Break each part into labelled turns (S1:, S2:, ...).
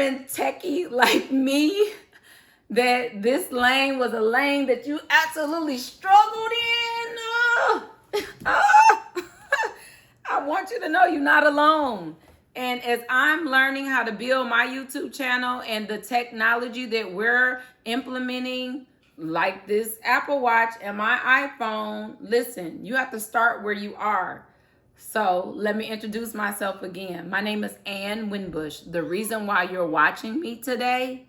S1: and techie like me that this lane was a lane that you absolutely struggled in. I want you to know you're not alone. And as I'm learning how to build my YouTube channel and the technology that we're implementing, like this Apple Watch and my iPhone, listen, you have to start where you are. So let me introduce myself again. My name is Ann Winbush. The reason why you're watching me today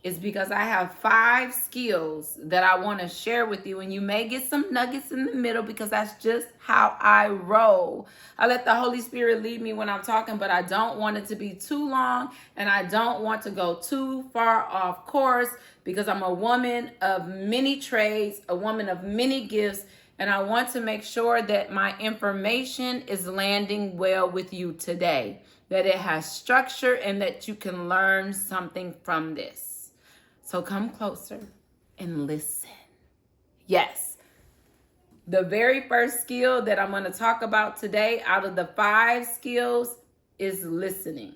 S1: is because I have 5 skills that I want to share with you, and you may get some nuggets in the middle because that's just how I roll. I let the Holy Spirit lead me when I'm talking, but I don't want it to be too long, and I don't want to go too far off course because I'm a woman of many trades, a woman of many gifts, and I want to make sure that my information is landing well with you today, that it has structure and that you can learn something from this. So come closer and listen. Yes, the very first skill that I'm going to talk about today out of the 5 skills is listening.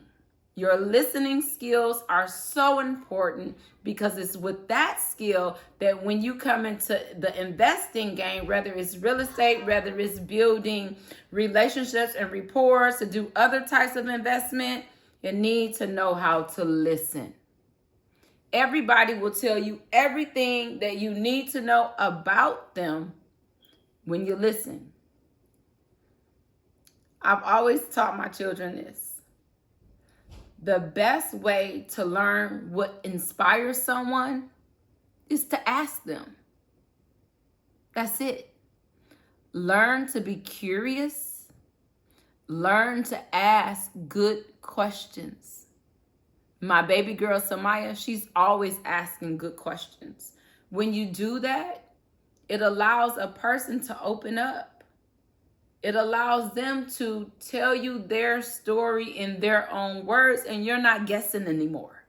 S1: Your listening skills are so important because it's with that skill that when you come into the investing game, whether it's real estate, whether it's building relationships and rapport to do other types of investment, you need to know how to listen. Everybody will tell you everything that you need to know about them when you listen. I've always taught my children this. The best way to learn what inspires someone is to ask them. That's it. Learn to be curious. Learn to ask good questions. My baby girl, Samaya, she's always asking good questions. When you do that, it allows a person to open up. It allows them to tell you their story in their own words, and you're not guessing anymore.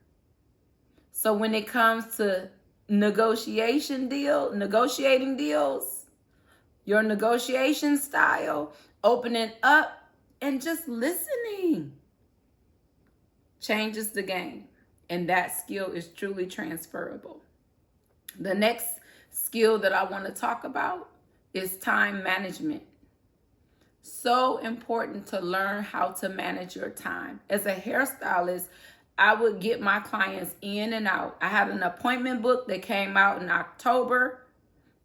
S1: So when it comes to negotiating deals, your negotiation style, opening up and just listening changes the game, and that skill is truly transferable. The next skill that I want to talk about is time management. So important to learn how to manage your time. As a hairstylist, I would get my clients in and out. I had an appointment book that came out in October.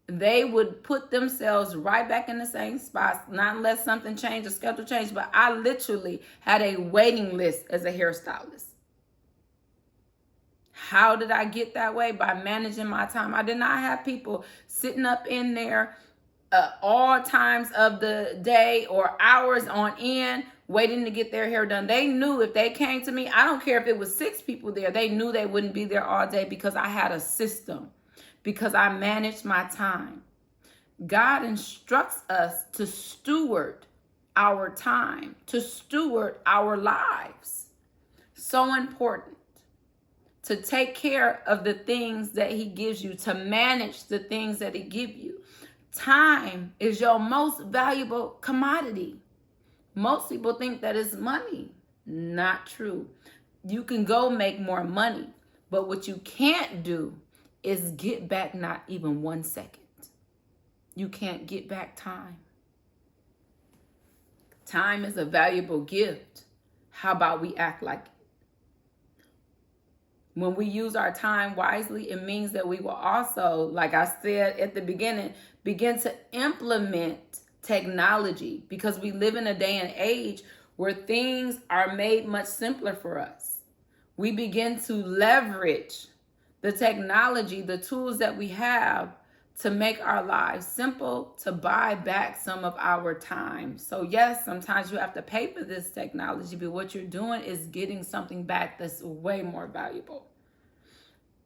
S1: They would put themselves right back in the same spot, not unless something changed, a schedule changed, but I literally had a waiting list as a hairstylist. How did I get that way? By managing my time. I did not have people sitting up in there all times of the day or hours on end waiting to get their hair done. They knew if they came to me, I don't care if it was 6 people there, they knew they wouldn't be there all day because I had a system. Because I manage my time. God instructs us to steward our time, to steward our lives. So important to take care of the things that he gives you, to manage the things that he gives you. Time is your most valuable commodity. Most people think that it's money. Not true. You can go make more money, but what you can't do is get back not even 1 second. You can't get back time. Time is a valuable gift. How about we act like it? When we use our time wisely, it means that we will also, like I said at the beginning, begin to implement technology because we live in a day and age where things are made much simpler for us. We begin to leverage the technology, the tools that we have to make our lives simple, to buy back some of our time. So yes, sometimes you have to pay for this technology, but what you're doing is getting something back that's way more valuable.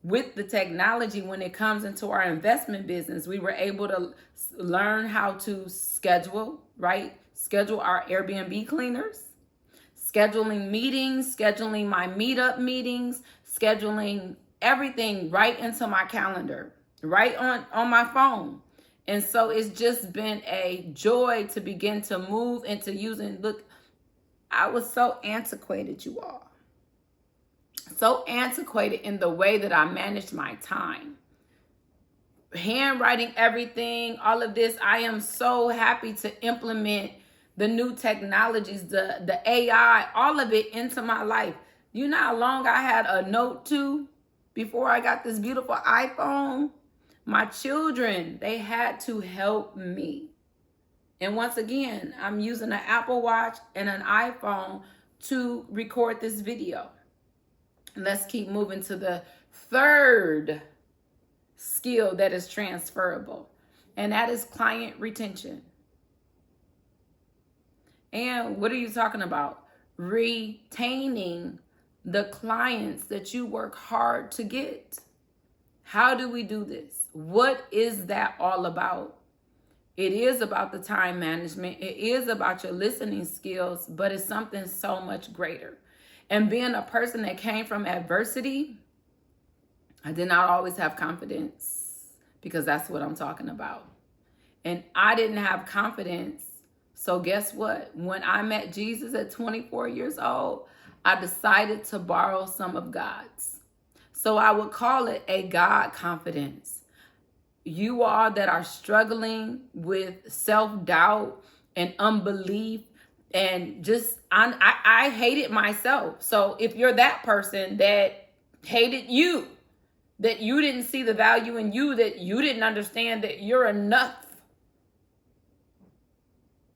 S1: With the technology, when it comes into our investment business, we were able to learn how to schedule, right? Schedule our Airbnb cleaners, scheduling meetings, scheduling my meetup meetings, scheduling everything right into my calendar, right on my phone. And so it's just been a joy to begin to move into using, look, I was so antiquated, you all. so antiquated in the way that I manage my time. Handwriting everything, all of this. I am so happy to implement the new technologies, the AI, all of it into my life. You know how long I had a Note 2 before I got this beautiful iPhone? My children, they had to help me. And once again, I'm using an Apple Watch and an iPhone to record this video. Let's keep moving to the third skill that is transferable, and that is client retention. And what are you talking about? Retaining the clients that you work hard to get. How do we do this? What is that all about? It is about the time management. It is about your listening skills, but it's something so much greater. And being a person that came from adversity, I did not always have confidence, because that's what I'm talking about. And I didn't have confidence. So guess what? When I met Jesus at 24 years old, I decided to borrow some of God's. So I would call it a God confidence. You all that are struggling with self-doubt and unbelief and just, I hated myself. So if you're that person that hated you, that you didn't see the value in you, that you didn't understand that you're enough,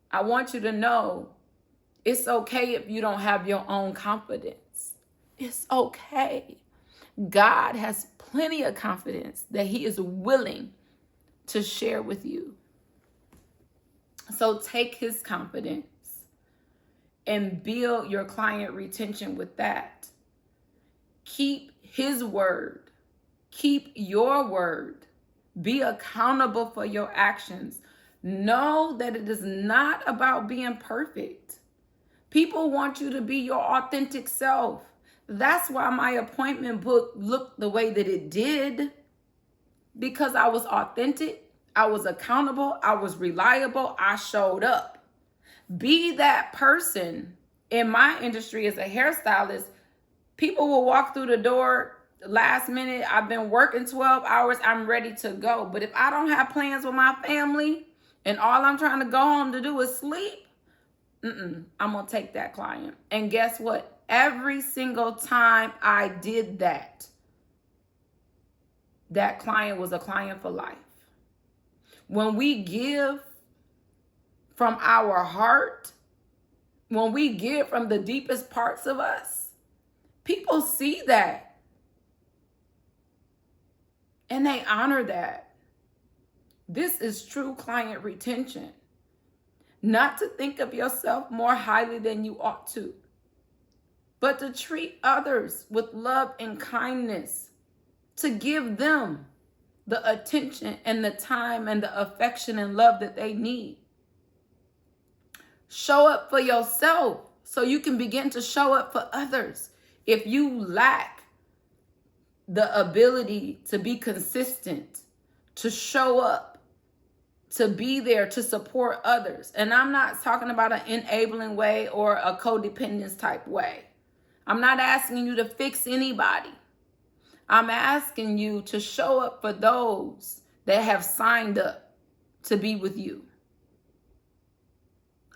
S1: I want you to know it's okay if you don't have your own confidence. It's okay. God has plenty of confidence that he is willing to share with you. So take his confidence and build your client retention with that. Keep his word. Keep your word. Be accountable for your actions. Know that it is not about being perfect. People want you to be your authentic self. That's why my appointment book looked the way that it did. Because I was authentic, I was accountable, I was reliable, I showed up. Be that person. In my industry as a hairstylist, people will walk through the door last minute. I've been working 12 hours, I'm ready to go. But if I don't have plans with my family and all I'm trying to go home to do is sleep, I'm going to take that client. And guess what? Every single time I did that, that client was a client for life. When we give from our heart, when we give from the deepest parts of us, people see that. And they honor that. This is true client retention. Not to think of yourself more highly than you ought to, but to treat others with love and kindness, to give them the attention and the time and the affection and love that they need. Show up for yourself so you can begin to show up for others. If you lack the ability to be consistent, to show up, to be there to support others, and I'm not talking about an enabling way or a codependence type way. I'm not asking you to fix anybody. I'm asking you to show up for those that have signed up to be with you.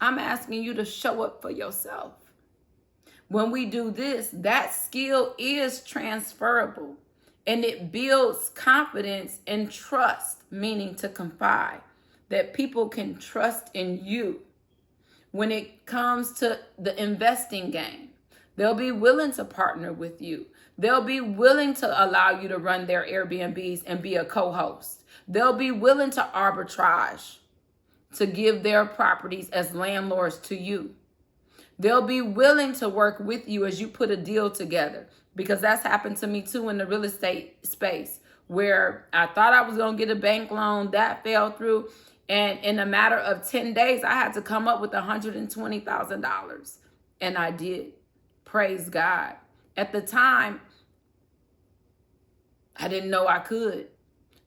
S1: I'm asking you to show up for yourself. When we do this, that skill is transferable, and it builds confidence and trust, meaning to confide, that people can trust in you. When it comes to the investing game, they'll be willing to partner with you. They'll be willing to allow you to run their Airbnbs and be a co-host. They'll be willing to arbitrage, to give their properties as landlords to you. They'll be willing to work with you as you put a deal together, because that's happened to me too in the real estate space, where I thought I was going to get a bank loan, that fell through. And in a matter of 10 days, I had to come up with $120,000. And I did. Praise God. At the time, I didn't know I could.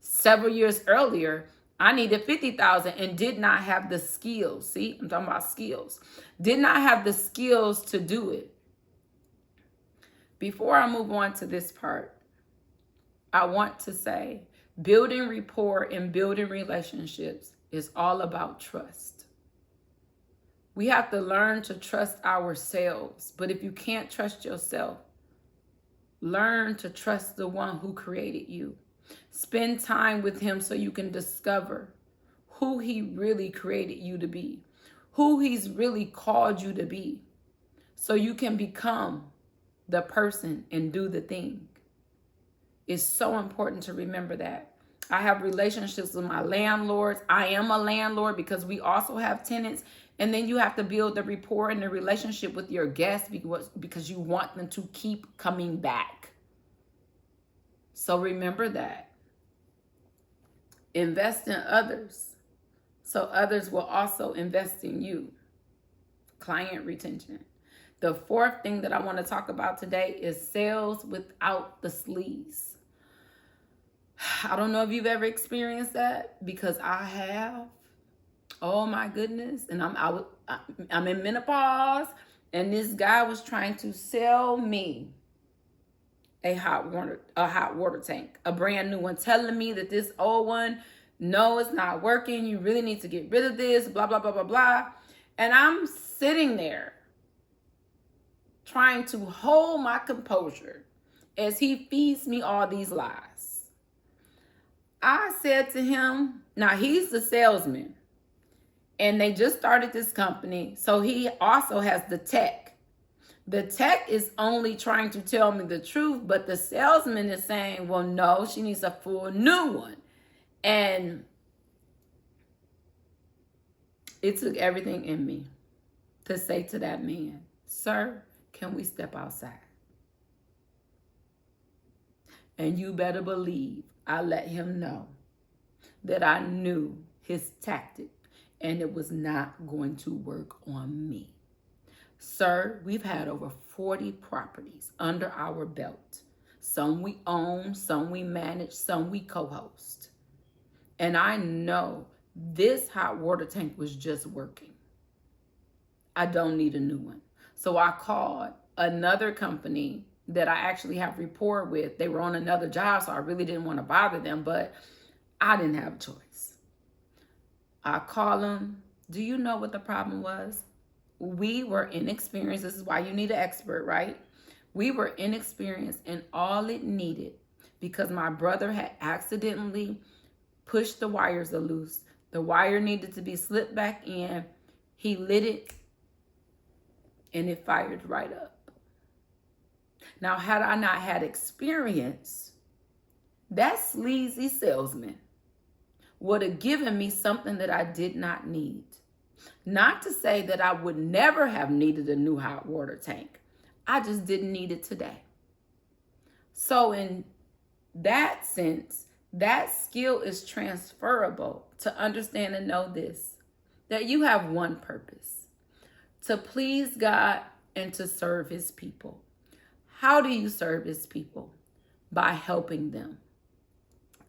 S1: Several years earlier, I needed $50,000 and did not have the skills. See, I'm talking about skills. Did not have the skills to do it, Before I move on to this part, I want to say building rapport and building relationships is all about trust. We have to learn to trust ourselves. But if you can't trust yourself, learn to trust the one who created you. Spend time with him so you can discover who he really created you to be, who he's really called you to be, so you can become the person and do the thing. It's so important to remember that. I have relationships with my landlords. I am a landlord because we also have tenants. And then you have to build the rapport and the relationship with your guests because you want them to keep coming back. So remember that. Invest in others so others will also invest in you. Client retention. The fourth thing that I want to talk about today is sales without the sleaze. I don't know if you've ever experienced that, because I have. Oh my goodness. And I'm in menopause, and this guy was trying to sell me a hot water tank, a brand new one, telling me that this old one, no, it's not working. You really need to get rid of this, blah, blah, blah, blah, blah. And I'm sitting there trying to hold my composure as he feeds me all these lies. I said to him, now he's the salesman, and they just started this company, so he also has the tech. The tech is only trying to tell me the truth, but the salesman is saying, well, no, she needs a full new one. And it took everything in me to say to that man, sir, can we step outside? And you better believe I let him know that I knew his tactic and it was not going to work on me. Sir, we've had over 40 properties under our belt. Some we own, some we manage, some we co-host. And I know this hot water tank was just working. I don't need a new one. So I called another company that I actually have rapport with. They were on another job, so I really didn't want to bother them, but I didn't have a choice. I called them. Do you know what the problem was? We were inexperienced. This is why you need an expert, right? We were inexperienced, and all it needed, because my brother had accidentally pushed the wires loose. The wire needed to be slipped back in. He lit it, and it fired right up. Now, had I not had experience, that sleazy salesman would have given me something that I did not need. Not to say that I would never have needed a new hot water tank. I just didn't need it today. So in that sense, that skill is transferable to understand and know this, that you have one purpose: to please God and to serve his people. How do you serve his people? By helping them.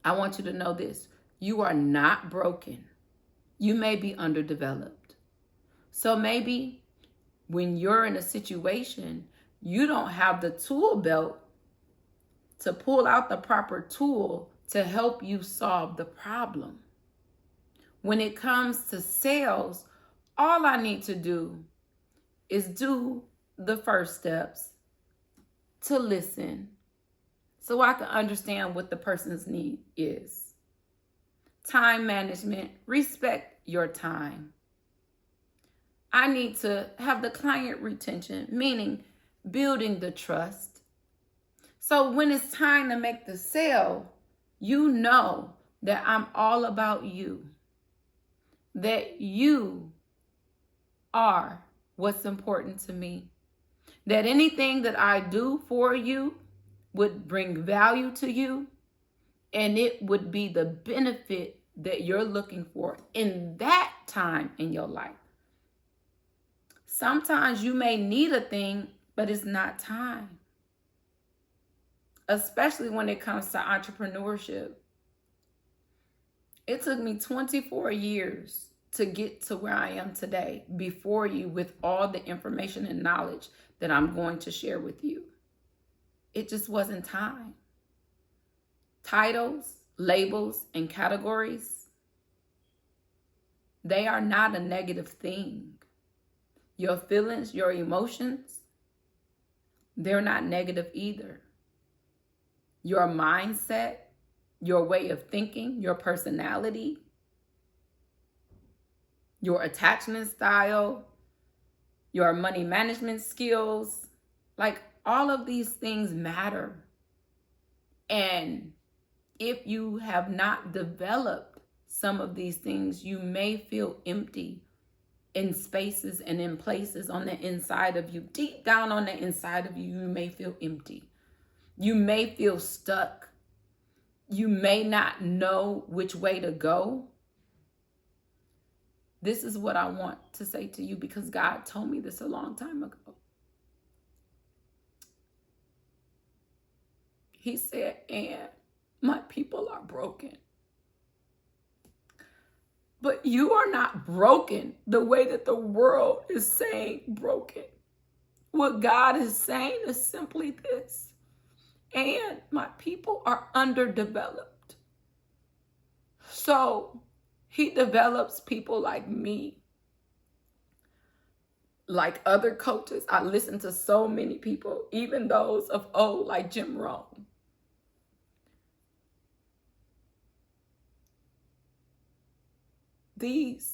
S1: I want you to know this: you are not broken. You may be underdeveloped. So maybe when you're in a situation, you don't have the tool belt to pull out the proper tool to help you solve the problem. When it comes to sales, all I need to do is do the first steps, to listen, so I can understand what the person's need is. Time management, respect your time. I need to have the client retention, meaning building the trust. So when it's time to make the sale, you know that I'm all about you, that you are what's important to me, that anything that I do for you would bring value to you, and it would be the benefit that you're looking for in that time in your life. Sometimes you may need a thing, but it's not time. Especially when it comes to entrepreneurship. It took me 24 years to get to where I am today before you, with all the information and knowledge that I'm going to share with you. It just wasn't time. Titles, labels, and categories, they are not a negative thing. Your feelings, your emotions, they're not negative either. Your mindset, your way of thinking, your personality, your attachment style, your money management skills, like all of these things matter. And if you have not developed some of these things, you may feel empty in spaces and in places on the inside of you. Deep down on the inside of you, you may feel empty. You may feel stuck. You may not know which way to go. This is what I want to say to you because God told me this a long time ago. He said, "And my people are broken." But you are not broken the way that the world is saying broken. What God is saying is simply this: and my people are underdeveloped. So he develops people like me, like other coaches. I listen to so many people, even those of old, like Jim Rohn. These